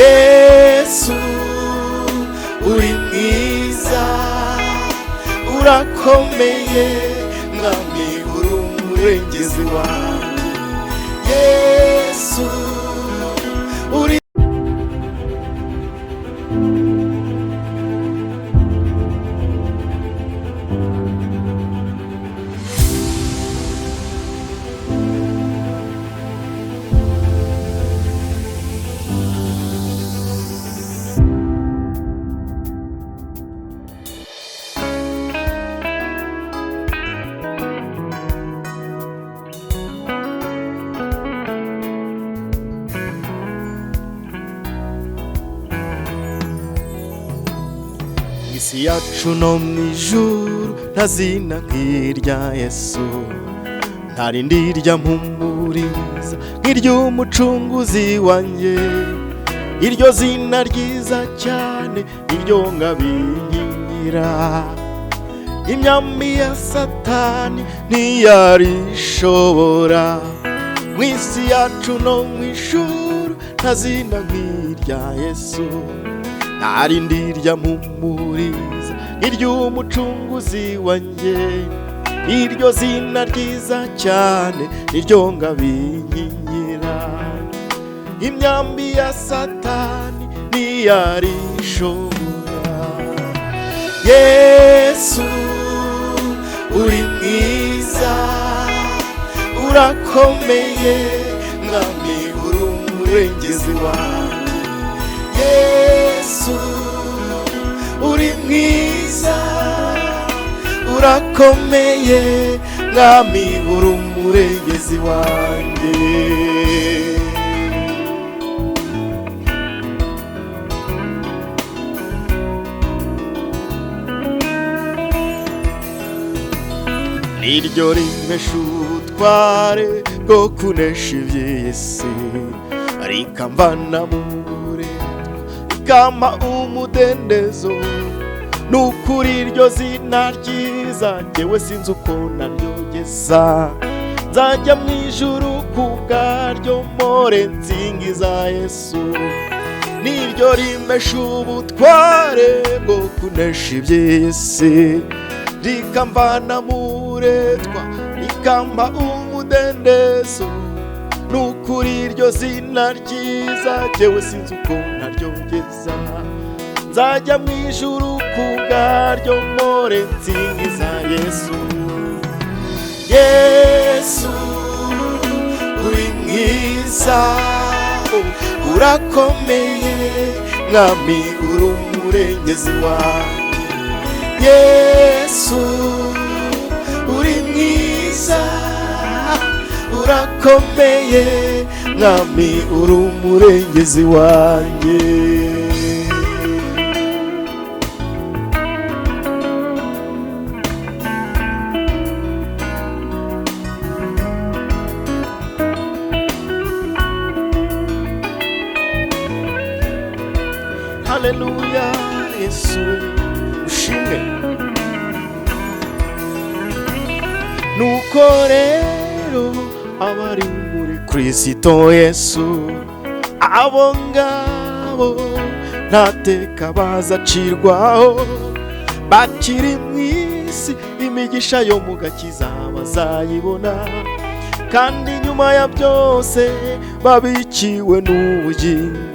Yesu uri mwiza urakomeye mwami uri umurengezi wanjye. Yesu uri isi yacu no mwijuru ntazina nk'irya Yesu, ntarindi rya mpumuriza nk'iry'umucunguzi wanjye. Iryo zina ryiza cyane niryo ngabinkingira, imyambi ya Satani ntiyarishobora. Mw'isi yacu no mwijuru ntazina nk'irya Yesu, ntarindi rya mpumuriza nk'iry'umucunguzi wanjye. Iryo zina ryiza cyane niryo ngabinkingira, imyambi ya Satani ntiyarishobora. Yesu uri mwiza urakomeye mwami uri umurengezi wanjye. Yesu uri mwiza urakomeye mwami uri umurengezi wanjye. Niryo rimesha ubutware bwo kunesha iby'isi, rikamvana mu buretwa rikampa umudendezo. Nukuri iryo zina ryiza njyewe sinzi uko naryogeza, nzajya mu ijuru kubwaryo mpore nsingiza Yesu. Niryo rimesha ubutware bwo kunesha iby'isi, rikamvana mu buretwa rikampa umudendezo. Nukuri iryo zina ryiza njyewe sinzi uko naryogeza, nzajya mu ijuru kubwaryo mpore nsingiza Yesu. Yesu uri mwiza urakomeye mwami uri umurengezi wanjye. Yesu uri mwiza urakomeye mwami uri umurengezi wanjye. Haleluya Yesu ushimwe. Nuko rero abari muri Kristo Yesu, abo ngabo ntateka bazacirwaho, bakiri mw'isi imigisha yo mu gakiza bazayibona, kandi nyuma ya byose babikiwe n'ubugingo.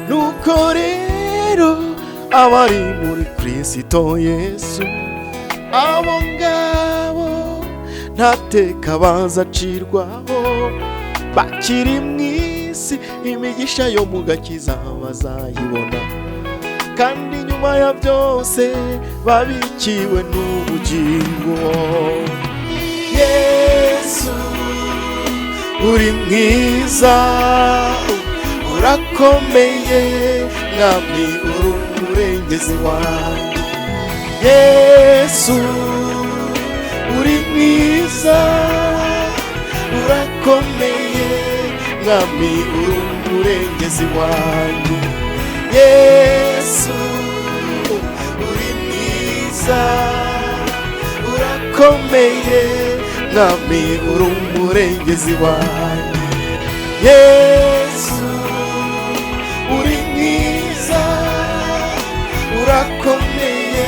Nuko rero abari muri Kristo Yesu, abo ngabo ntateka bazacirwaho, bakiri mw'isi imigisha yo mu gakiza bazayibona, kandi nyuma ya byose babikiwe n'ubugingo. Yesu uri mwiza urakomeye mwami uri umurengezi wanjye. Yesu uri mwiza urakomeye mwami uri umurengezi wanjye. Yesu uri mwiza urakomeye mwami uri umurengezi wanjye. Yesu urakomeye,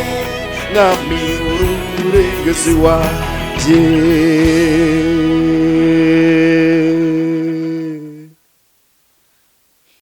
mwami uri umurengezi wanjye.